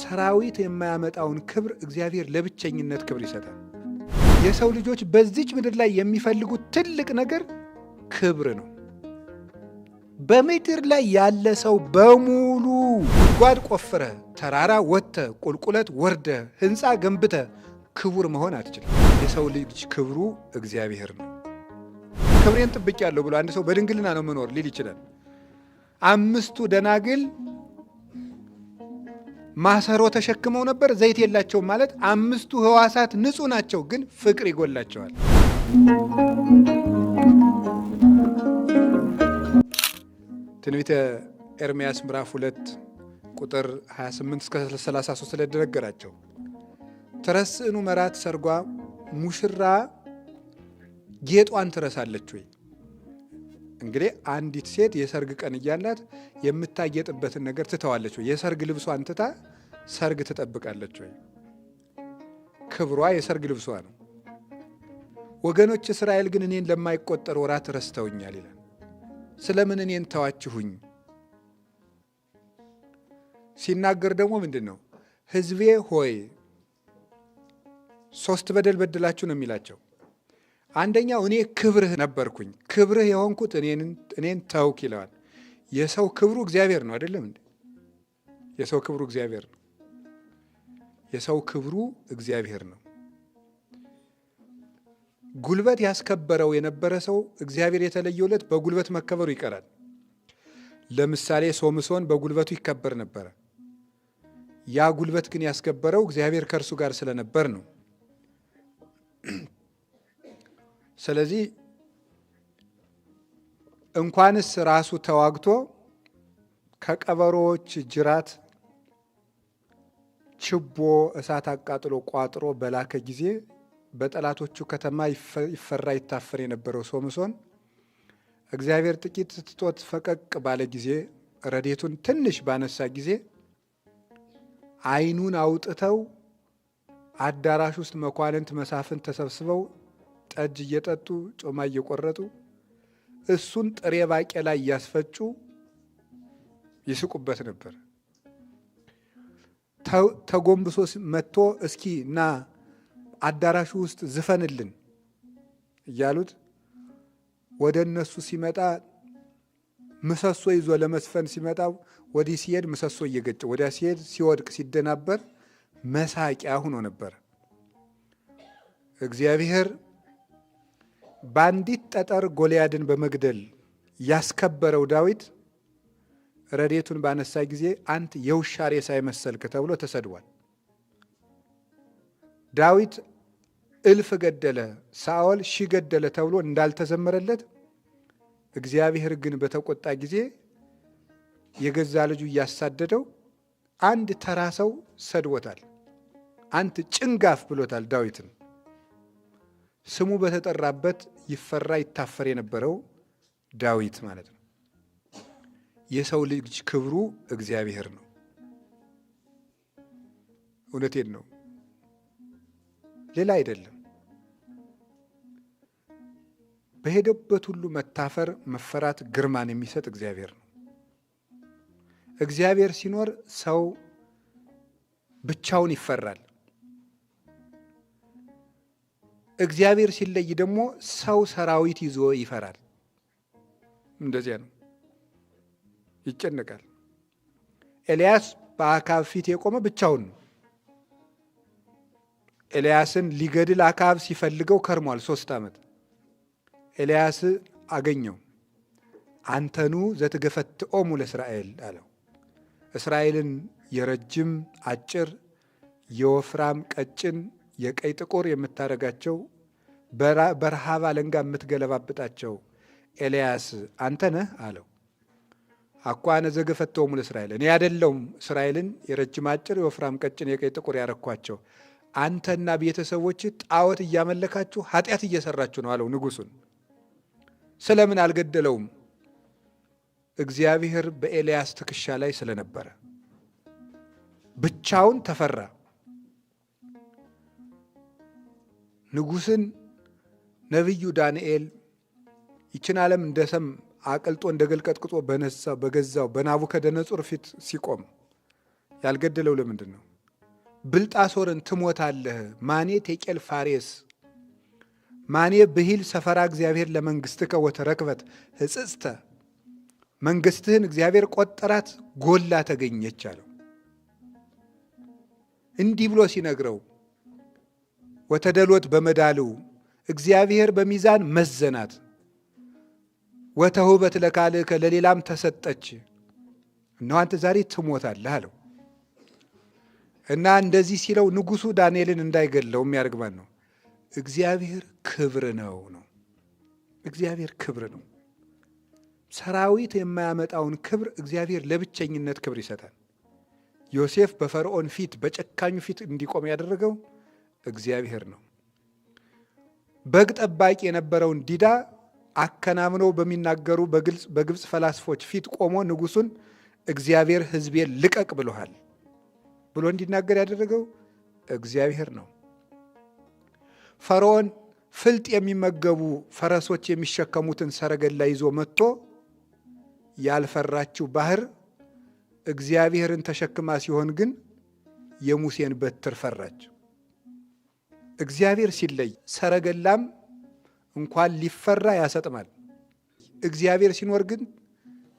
ሰራዊት የማያመጣውን ክብር እግዚአብሔር ለብቸኝነት ክብር ይሰጣል። የሰው ልጆች በዚች ምድር ላይ የሚፈልጉት ትልቅ ነገር ክብር ነው። በምድር ላይ ያለ ሰው በሙሉ ጉድጓድ ቆፍረ፣ ተራራ ወጥተ፣ ቁልቁለት ወርደ፣ ህንፃ ገንብተ ክቡር መሆን አትችልም። የሰው ልጅ ክብሩ እግዚአብሔር ነው። ክብሬን ጠብቄያለሁ ብሎ አንድ ሰው በድንግልና ነው መኖር ሊል ይችላል። 5ቱ ደናግል ማሰሮ ተሸክመው ነበር፣ ዘይት የላቸውም ማለት 5ቱ ህዋሳት ንጹህ ናቸው፣ ግን ፍቅር ይጎላቸዋል። ትንቢተ ኤርምያስ ምዕራፍ 2 ቁጥር 28 እስከ 33 ስለተነገራቸው ትረስዕኑ መራት ሰርጓ፣ ሙሽራ ጌጧን ትረሳለች ወይ? እንግዲህ አንዲት ሴት የሰርግ ቀን እያላት የምታጌጥበትን ነገር ትተዋለች ወይ? የሰርግ ልብሷን ትታ ሰርግ ትጠብቃለች ወይ? ክብሯ የሰርግ ልብሷ ነው። ወገኖች እስራኤል ግን እኔን ለማይቆጠር ወራት ረስተውኛል ይላል። ስለምን እኔን ተዋችሁኝ? ሲናገር ደግሞ ምንድን ነው? ሕዝቤ ሆይ 3 በደል በድላችሁ ነው የሚላቸው። አንደኛው እኔ ክብርህ ነበርኩኝ፣ ክብርህ የሆንኩት እኔን ተውክ ይለዋል። የሰው ክብሩ እግዚአብሔር ነው አይደለም እንዴ? የሰው ክብሩ እግዚአብሔር ነው። የሰው ክብሩ እግዚአብሔር ነው። ጉልበት ያስከበረው የነበረ ሰው እግዚአብሔር የተለየለት በጉልበት መከበሩ ይቀራል። ለምሳሌ ሶምሶን በጉልበቱ ይከበር ነበረ። ያ ጉልበት ግን ያስከበረው እግዚአብሔር ከእርሱ ጋር ስለነበር ነው። ስለዚህ እንኳንስ ራሱ ተዋግቶ ከቀበሮዎች ጅራት ችቦ እሳት አቃጥሎ ቋጥሮ በላከ ጊዜ በጠላቶቹ ከተማ ይፈራ ይታፈር የነበረው ሶምሶን እግዚአብሔር ጥቂት ትቶት ፈቀቅ ባለ ጊዜ፣ ረዴቱን ትንሽ ባነሳ ጊዜ ዓይኑን አውጥተው አዳራሽ ውስጥ መኳንንት መሳፍንት ተሰብስበው ጠጅ እየጠጡ ጮማ እየቆረጡ እሱን ጥሬ ባቄላ እያስፈጩ ይስቁበት ነበር። ተጎንብሶ መጥቶ እስኪ እና አዳራሹ ውስጥ ዝፈንልን እያሉት ወደ እነሱ ሲመጣ ምሰሶ ይዞ ለመስፈን ሲመጣ ወዲህ ሲሄድ ምሰሶ እየገጨ ወዲያ ሲሄድ ሲወድቅ ሲደናበር መሳቂያ ሆኖ ነበር። እግዚአብሔር በአንዲት ጠጠር ጎልያድን በመግደል ያስከበረው ዳዊት ረዴቱን ባነሳ ጊዜ አንተ የውሻ ሬሳ የመሰልክ ተብሎ ተሰድቧል። ዳዊት 1000 ገደለ፣ ሳኦል 1000 ገደለ ተብሎ እንዳልተዘመረለት እግዚአብሔር ግን በተቆጣ ጊዜ የገዛ ልጁ እያሳደደው አንድ ተራ ሰው ሰድቦታል። አንተ ጭንጋፍ ብሎታል ዳዊትን። ስሙ በተጠራበት ይፈራ ይታፈር የነበረው ዳዊት ማለት ነው። የሰው ልጅ ክብሩ እግዚአብሔር ነው። እውነቴን ነው፣ ሌላ አይደለም። በሄደበት ሁሉ መታፈር፣ መፈራት፣ ግርማን የሚሰጥ እግዚአብሔር ነው። እግዚአብሔር ሲኖር ሰው ብቻውን ይፈራል። እግዚአብሔር ሲለይ ደግሞ ሰው ሰራዊት ይዞ ይፈራል። እንደዚያ ነው፣ ይጨነቃል። ኤልያስ በአካብ ፊት የቆመ ብቻውን ነው። ኤልያስን ሊገድል አካብ ሲፈልገው ከርሟል 3 ዓመት። ኤልያስ አገኘው። አንተኑ ዘትገፈትኦሙ ለእስራኤል አለው። እስራኤልን የረጅም አጭር፣ የወፍራም ቀጭን፣ የቀይ ጥቁር የምታደርጋቸው በረሃብ አለንጋ የምትገለባብጣቸው ኤልያስ አንተ ነህ አለው። አኳነ ዘገፈትኦሙ ለእስራኤል፣ እኔ አይደለሁም እስራኤልን የረጅም አጭር፣ የወፍራም ቀጭን፣ የቀይ ጥቁር ያረኳቸው፣ አንተና ቤተሰቦች ጣዖት እያመለካችሁ ኃጢአት እየሰራችሁ ነው አለው ንጉሱን። ስለምን አልገደለውም? እግዚአብሔር በኤልያስ ትከሻ ላይ ስለነበረ ብቻውን ተፈራ። ንጉስን ነቢዩ ዳንኤል ይችን ዓለም እንደ ሰም አቅልጦ እንደ ገል ቀጥቅጦ በገዛው በናቡከደነጾር ፊት ሲቆም ያልገደለው ለምንድን ነው? ብልጣሶርን ትሞታለህ፣ ማኔ ቴቄል ፋሬስ ማኔ ብሂል ሰፈራ እግዚአብሔር ለመንግሥትከ ወተረክበት ሕጽጽተ መንግሥትህን እግዚአብሔር ቆጠራት ጎላ ተገኘች አለው። እንዲህ ብሎ ሲነግረው ወተደሎት በመዳልው እግዚአብሔር በሚዛን መዘናት ወተውበት ለካልከ ለሌላም ተሰጠች፣ እነሆ አንተ ዛሬ ትሞታለህ አለው። እና እንደዚህ ሲለው ንጉሡ ዳንኤልን እንዳይገለው የሚያርግማን ነው። እግዚአብሔር ክብር ነው። እግዚአብሔር ክብር ነው። ሰራዊት የማያመጣውን ክብር እግዚአብሔር ለብቸኝነት ክብር ይሰጣል። ዮሴፍ በፈርዖን ፊት በጨካኙ ፊት እንዲቆም ያደረገው እግዚአብሔር ነው። በግ ጠባቂ የነበረውን ዲዳ አከናምነው በሚናገሩ በግብፅ ፈላስፎች ፊት ቆሞ ንጉሡን እግዚአብሔር ሕዝቤን ልቀቅ ብሎሃል ብሎ እንዲናገር ያደረገው እግዚአብሔር ነው። ፈርዖን ፍልጥ የሚመገቡ ፈረሶች የሚሸከሙትን ሰረገላ ይዞ መጥቶ ያልፈራችው ባህር እግዚአብሔርን ተሸክማ ሲሆን ግን የሙሴን በትር ፈራች። እግዚአብሔር ሲለይ ሰረገላም እንኳን ሊፈራ ያሰጥማል። እግዚአብሔር ሲኖር ግን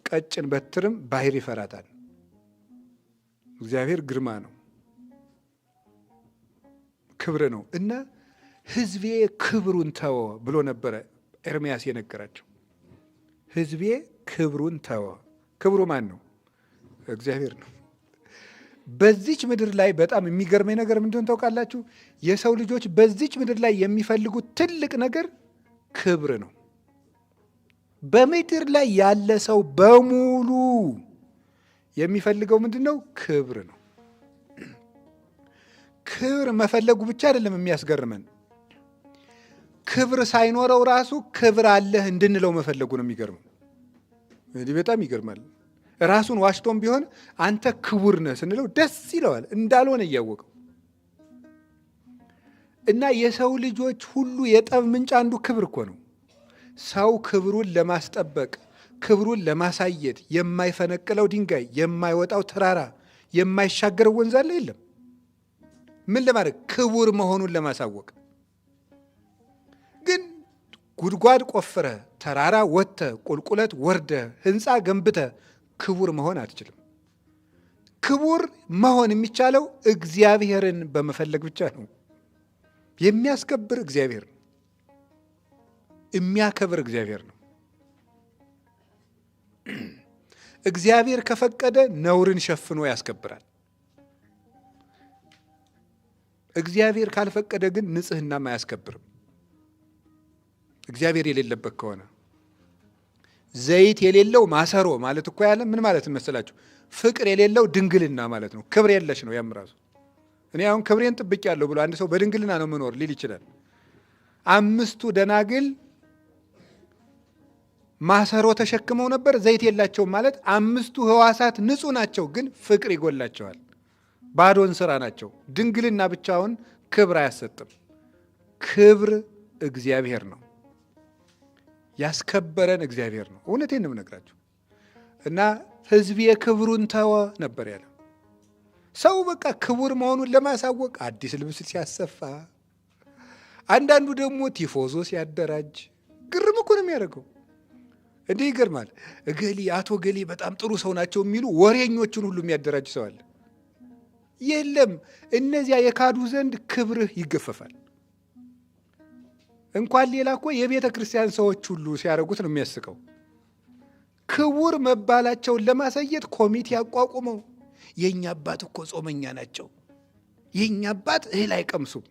ቀጭን በትርም ባህር ይፈራታል። እግዚአብሔር ግርማ ነው፣ ክብር ነው እና ሕዝቤ ክብሩን ተወ ብሎ ነበረ ኤርምያስ የነገራቸው። ሕዝቤ ክብሩን ተወ። ክብሩ ማን ነው? እግዚአብሔር ነው። በዚች ምድር ላይ በጣም የሚገርመኝ ነገር ምንድን ታውቃላችሁ? የሰው ልጆች በዚች ምድር ላይ የሚፈልጉት ትልቅ ነገር ክብር ነው። በምድር ላይ ያለ ሰው በሙሉ የሚፈልገው ምንድን ነው? ክብር ነው። ክብር መፈለጉ ብቻ አይደለም የሚያስገርመን፣ ክብር ሳይኖረው ራሱ ክብር አለህ እንድንለው መፈለጉ ነው የሚገርመው። እንዲህ በጣም ይገርማል። ራሱን ዋሽቶም ቢሆን አንተ ክቡር ነህ ስንለው ደስ ይለዋል፣ እንዳልሆነ እያወቀው እና የሰው ልጆች ሁሉ የጠብ ምንጭ አንዱ ክብር እኮ ነው። ሰው ክብሩን ለማስጠበቅ ክብሩን ለማሳየት የማይፈነቅለው ድንጋይ፣ የማይወጣው ተራራ፣ የማይሻገረው ወንዝ አለ የለም። ምን ለማድረግ? ክቡር መሆኑን ለማሳወቅ። ግን ጉድጓድ ቆፍረ፣ ተራራ ወጥተ፣ ቁልቁለት ወርደ፣ ህንፃ ገንብተ ክቡር መሆን አትችልም። ክቡር መሆን የሚቻለው እግዚአብሔርን በመፈለግ ብቻ ነው። የሚያስከብር እግዚአብሔር ነው። የሚያከብር እግዚአብሔር ነው። እግዚአብሔር ከፈቀደ ነውርን ሸፍኖ ያስከብራል። እግዚአብሔር ካልፈቀደ ግን ንጽህናም አያስከብርም። እግዚአብሔር የሌለበት ከሆነ ዘይት የሌለው ማሰሮ ማለት እኮ ያለ ምን ማለት መሰላችሁ? ፍቅር የሌለው ድንግልና ማለት ነው። ክብር የለሽ ነው ያም ራሱ። እኔ አሁን ክብሬን ጥብቅ ያለው ብሎ አንድ ሰው በድንግልና ነው መኖር ሊል ይችላል። 5 ደናግል ማሰሮ ተሸክመው ነበር፣ ዘይት የላቸውም ማለት 5 ሕዋሳት ንጹህ ናቸው፣ ግን ፍቅር ይጎላቸዋል። ባዶን ስራ ናቸው። ድንግልና ብቻውን ክብር አያሰጥም። ክብር እግዚአብሔር ነው። ያስከበረን እግዚአብሔር ነው። እውነቴን ነው የምነግራችሁ። እና ሕዝቤ ክብሩን ተወ ነበር ያለው። ሰው በቃ ክቡር መሆኑን ለማሳወቅ አዲስ ልብስ ሲያሰፋ፣ አንዳንዱ ደግሞ ቲፎዞ ሲያደራጅ ግርም እኮ ነው የሚያደርገው። እንዲህ ይገርማል። እገሌ አቶ ገሌ በጣም ጥሩ ሰው ናቸው የሚሉ ወሬኞቹን ሁሉ የሚያደራጅ ሰው አለ። የለም፣ እነዚያ የካዱ ዘንድ ክብርህ ይገፈፋል። እንኳን ሌላ እኮ የቤተ ክርስቲያን ሰዎች ሁሉ ሲያደርጉት ነው የሚያስቀው። ክቡር መባላቸውን ለማሳየት ኮሚቴ አቋቁመው የእኛ አባት እኮ ጾመኛ ናቸው፣ የእኛ አባት እህል አይቀምሱም።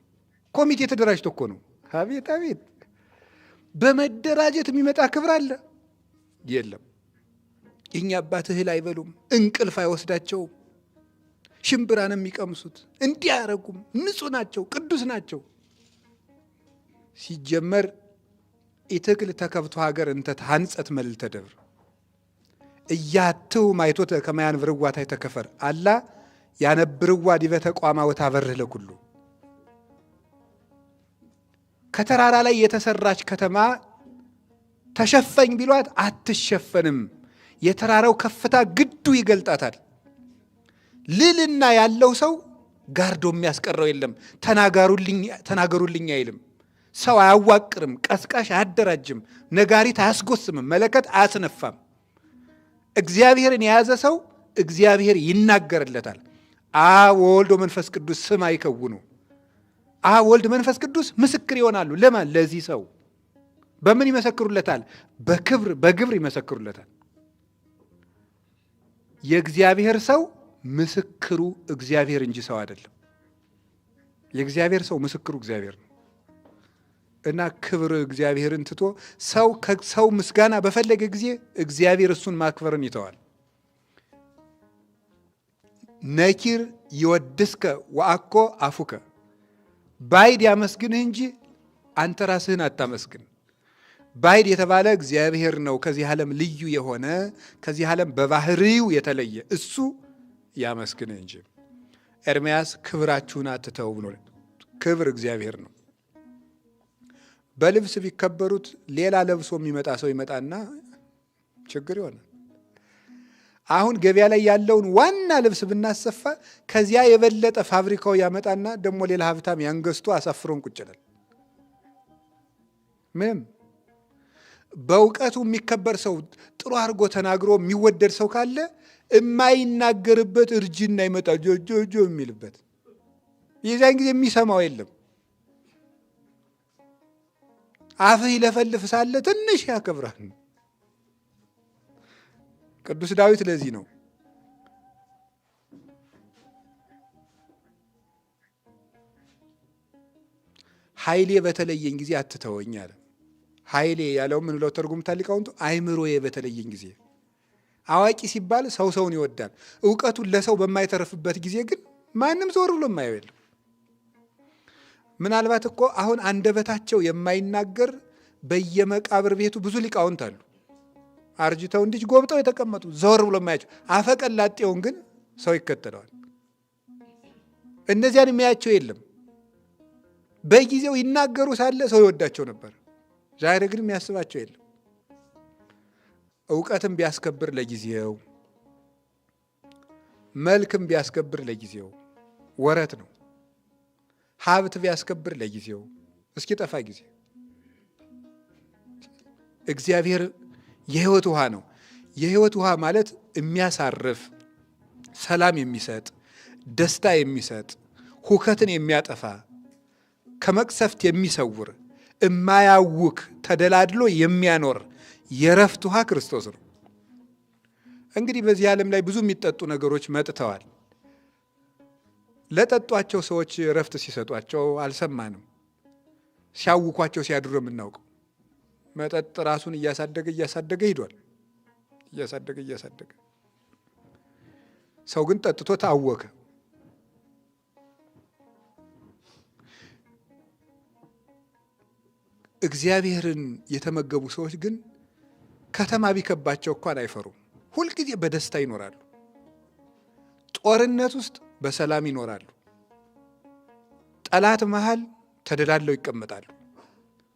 ኮሚቴ ተደራጅቶ እኮ ነው። አቤት አቤት! በመደራጀት የሚመጣ ክብር አለ? የለም። የእኛ አባት እህል አይበሉም፣ እንቅልፍ አይወስዳቸውም፣ ሽምብራ ነው የሚቀምሱት፣ እንዲያረጉም ንጹህ ናቸው፣ ቅዱስ ናቸው። ሲጀመር ኢትክል ተከብቶ ሀገር እንተ ታንጸት መልዕልተ ደብር እያትው ማይቶተ ከማያን ብርዋ ታይተከፈር አላ ያነብርዋ ዲበ ተቋማ ወታበርህ ለኩሉ። ከተራራ ላይ የተሰራች ከተማ ተሸፈኝ ቢሏት አትሸፈንም። የተራራው ከፍታ ግዱ ይገልጣታል። ልልና ያለው ሰው ጋርዶ የሚያስቀረው የለም። ተናገሩልኝ አይልም። ሰው አያዋቅርም፣ ቀስቃሽ አያደራጅም፣ ነጋሪት አያስጎስምም፣ መለከት አያስነፋም። እግዚአብሔርን የያዘ ሰው እግዚአብሔር ይናገርለታል። አብ ወልድ ወመንፈስ ቅዱስ ስም አይከውኑ። አብ ወልድ መንፈስ ቅዱስ ምስክር ይሆናሉ። ለማን? ለዚህ ሰው። በምን ይመሰክሩለታል? በግብር ይመሰክሩለታል። የእግዚአብሔር ሰው ምስክሩ እግዚአብሔር እንጂ ሰው አይደለም። የእግዚአብሔር ሰው ምስክሩ እግዚአብሔር ነው እና ክብር እግዚአብሔርን ትቶ ሰው ከሰው ምስጋና በፈለገ ጊዜ እግዚአብሔር እሱን ማክበርን ይተዋል። ነኪር ይወድስከ ወአኮ አፉከ፣ ባይድ ያመስግንህ እንጂ አንተ ራስህን አታመስግን። ባይድ የተባለ እግዚአብሔር ነው፣ ከዚህ ዓለም ልዩ የሆነ ከዚህ ዓለም በባህሪው የተለየ እሱ ያመስግንህ እንጂ። ኤርምያስ ክብራችሁን አትተው ብሎ፣ ክብር እግዚአብሔር ነው። በልብስ ቢከበሩት ሌላ ለብሶ የሚመጣ ሰው ይመጣና ችግር ይሆናል። አሁን ገበያ ላይ ያለውን ዋና ልብስ ብናሰፋ ከዚያ የበለጠ ፋብሪካው ያመጣና ደግሞ ሌላ ሀብታም ያንገስቶ አሳፍሮን ቁጭ ይላል። ምንም በእውቀቱ የሚከበር ሰው ጥሩ አድርጎ ተናግሮ የሚወደድ ሰው ካለ የማይናገርበት እርጅና ይመጣ ጆጆ የሚልበት የዚያን ጊዜ የሚሰማው የለም። አፍህ ይለፈልፍ ሳለ ትንሽ ያከብራል። ቅዱስ ዳዊት ለዚህ ነው ኃይሌ በተለየኝ ጊዜ አትተወኝ አለ። ኃይሌ ያለው ምን ብለው ተርጉምታል ሊቃውንቱ? አይምሮዬ በተለየኝ ጊዜ። አዋቂ ሲባል ሰው ሰውን ይወዳል። እውቀቱን ለሰው በማይተርፍበት ጊዜ ግን ማንም ዞር ብሎ የማየው የለም። ምናልባት እኮ አሁን አንደበታቸው የማይናገር በየመቃብር ቤቱ ብዙ ሊቃውንት አሉ። አርጅተው እንዲህ ጎብጠው የተቀመጡ ዘወር ብሎ የማያቸው። አፈቀላጤውን ግን ሰው ይከተለዋል። እነዚያን የሚያያቸው የለም። በጊዜው ይናገሩ ሳለ ሰው ይወዳቸው ነበር። ዛሬ ግን የሚያስባቸው የለም። እውቀትም ቢያስከብር ለጊዜው፣ መልክም ቢያስከብር ለጊዜው ወረት ነው። ሀብት ቢያስከብር ለጊዜው እስኪጠፋ ጊዜ። እግዚአብሔር የህይወት ውሃ ነው። የህይወት ውሃ ማለት የሚያሳርፍ፣ ሰላም የሚሰጥ፣ ደስታ የሚሰጥ፣ ሁከትን የሚያጠፋ፣ ከመቅሰፍት የሚሰውር፣ እማያውክ፣ ተደላድሎ የሚያኖር የረፍት ውሃ ክርስቶስ ነው። እንግዲህ በዚህ ዓለም ላይ ብዙ የሚጠጡ ነገሮች መጥተዋል። ለጠጧቸው ሰዎች ረፍት ሲሰጧቸው አልሰማንም። ሲያውኳቸው ሲያድሩ የምናውቀው መጠጥ ራሱን እያሳደገ ሂዷል። እያሳደገ ሰው ግን ጠጥቶ ታወከ። እግዚአብሔርን የተመገቡ ሰዎች ግን ከተማ ቢከባቸው እንኳን አይፈሩም። ሁልጊዜ በደስታ ይኖራሉ። ጦርነት ውስጥ በሰላም ይኖራሉ። ጠላት መሃል ተደላድለው ይቀመጣሉ።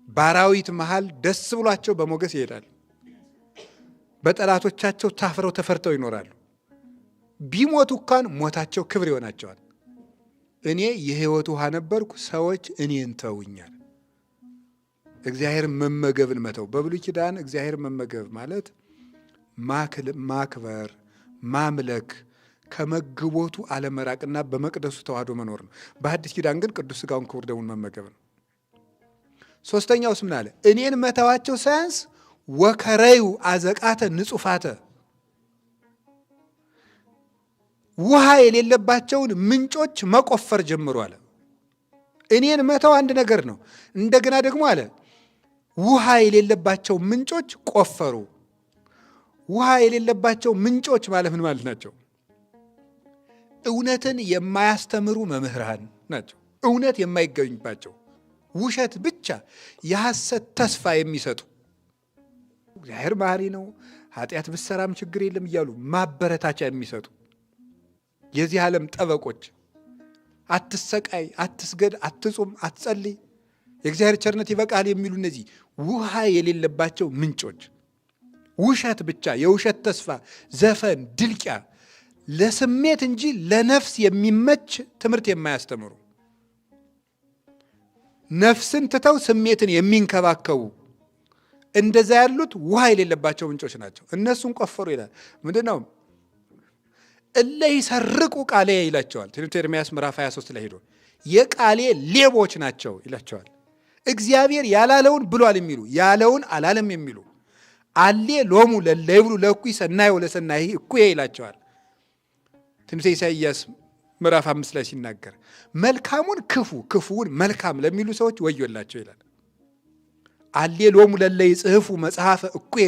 ባራዊት መሃል ደስ ብሏቸው በሞገስ ይሄዳሉ። በጠላቶቻቸው ታፍረው ተፈርተው ይኖራሉ። ቢሞቱ እንኳን ሞታቸው ክብር ይሆናቸዋል። እኔ የህይወት ውሃ ነበርኩ፣ ሰዎች እኔን ተውኛል። እግዚአብሔር መመገብን መተው። በብሉይ ኪዳን እግዚአብሔር መመገብ ማለት ማክበር፣ ማምለክ፣ ከመግቦቱ አለመራቅና በመቅደሱ ተዋህዶ መኖር ነው። በሐዲስ ኪዳን ግን ቅዱስ ሥጋውን ክቡር ደሙን መመገብ ነው። ሶስተኛውስ ምን አለ? እኔን መተዋቸው ሳያንስ ወከረዩ አዘቃተ ንጹፋተ፣ ውሃ የሌለባቸውን ምንጮች መቆፈር ጀምሮ አለ። እኔን መተው አንድ ነገር ነው። እንደገና ደግሞ አለ ውሃ የሌለባቸው ምንጮች ቆፈሩ። ውሃ የሌለባቸው ምንጮች ማለት ምን ማለት ናቸው? እውነትን የማያስተምሩ መምህራን ናቸው። እውነት የማይገኝባቸው ውሸት ብቻ የሐሰት ተስፋ የሚሰጡ እግዚአብሔር መሐሪ ነው፣ ኃጢአት ብትሰራም ችግር የለም እያሉ ማበረታቻ የሚሰጡ የዚህ ዓለም ጠበቆች፣ አትሰቃይ፣ አትስገድ፣ አትጹም፣ አትጸልይ፣ የእግዚአብሔር ቸርነት ይበቃል የሚሉ እነዚህ ውሃ የሌለባቸው ምንጮች፣ ውሸት ብቻ፣ የውሸት ተስፋ፣ ዘፈን፣ ድልቂያ፣ ለስሜት እንጂ ለነፍስ የሚመች ትምህርት የማያስተምሩ፣ ነፍስን ትተው ስሜትን የሚንከባከቡ እንደዛ ያሉት ውሃ የሌለባቸው ምንጮች ናቸው። እነሱን ቆፈሩ ይላል። ምንድነው? እለ ይሰርቁ ቃሌ ይላቸዋል። ትንቢተ ኤርምያስ ምዕራፍ 23 ላይ ሄዶ የቃሌ ሌቦች ናቸው ይላቸዋል። እግዚአብሔር ያላለውን ብሏል የሚሉ ያለውን አላለም የሚሉ አሌ ሎሙ ለለይብሉ ለእኩይ ሰናይ ወለሰናይ እኩይ ይላቸዋል። ትንቢተ ኢሳይያስ ምዕራፍ 5 ላይ ሲናገር መልካሙን ክፉ ክፉውን መልካም ለሚሉ ሰዎች ወዮላቸው ይላል። አሌ ሎሙ ለለይ ጽሕፉ መጽሐፈ እኩየ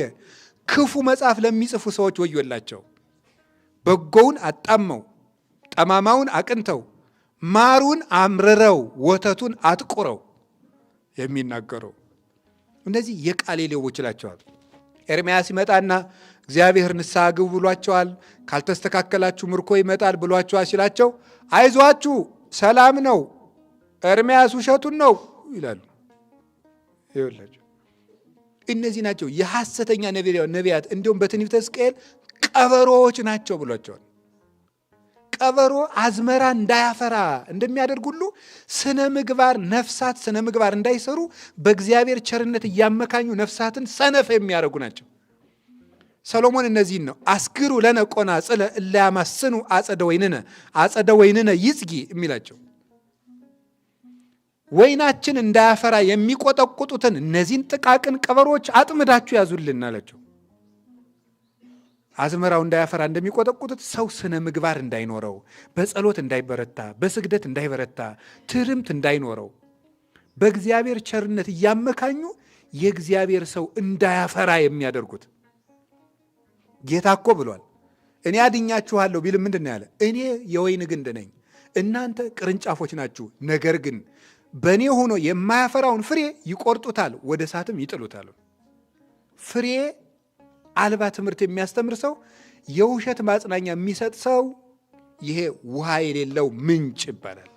ክፉ መጽሐፍ ለሚጽፉ ሰዎች ወዮላቸው። በጎውን አጣመው ጠማማውን አቅንተው ማሩን አምርረው ወተቱን አጥቁረው የሚናገረው እነዚህ የቃሌ ሌቦች ይላቸዋል። ኤርምያስ ይመጣና እግዚአብሔር ንስሐ ግቡ ብሏቸዋል፣ ካልተስተካከላችሁ ምርኮ ይመጣል ብሏቸዋል ሲላቸው አይዟችሁ ሰላም ነው፣ ኤርምያስ ውሸቱን ነው ይላሉ። ይኸውላችሁ እነዚህ ናቸው የሐሰተኛ ነቢያት። እንዲሁም በትንቢተ ሕዝቅኤል ቀበሮዎች ናቸው ብሏቸዋል። ቀበሮ አዝመራ እንዳያፈራ እንደሚያደርግ ሁሉ ስነ ምግባር ነፍሳት ስነ ምግባር እንዳይሰሩ በእግዚአብሔር ቸርነት እያመካኙ ነፍሳትን ሰነፍ የሚያደርጉ ናቸው። ሰሎሞን እነዚህን ነው አስግሩ ለነ ቆናጽለ እለ ያማስኑ አጸደ ወይንነ ይጽጊ የሚላቸው። ወይናችን እንዳያፈራ የሚቆጠቁጡትን እነዚህን ጥቃቅን ቀበሮች አጥምዳችሁ ያዙልን አላቸው። አዝመራው እንዳያፈራ እንደሚቆጠቁጡት ሰው ስነ ምግባር እንዳይኖረው፣ በጸሎት እንዳይበረታ፣ በስግደት እንዳይበረታ፣ ትርምት እንዳይኖረው በእግዚአብሔር ቸርነት እያመካኙ የእግዚአብሔር ሰው እንዳያፈራ የሚያደርጉት። ጌታ እኮ ብሏል እኔ አድኛችኋለሁ ቢልም ምንድን ነው ያለ? እኔ የወይን ግንድ ነኝ፣ እናንተ ቅርንጫፎች ናችሁ። ነገር ግን በእኔ ሆኖ የማያፈራውን ፍሬ ይቆርጡታል፣ ወደ እሳትም ይጥሉታል። ፍሬ አልባ ትምህርት የሚያስተምር ሰው፣ የውሸት ማጽናኛ የሚሰጥ ሰው ይሄ ውሃ የሌለው ምንጭ ይባላል።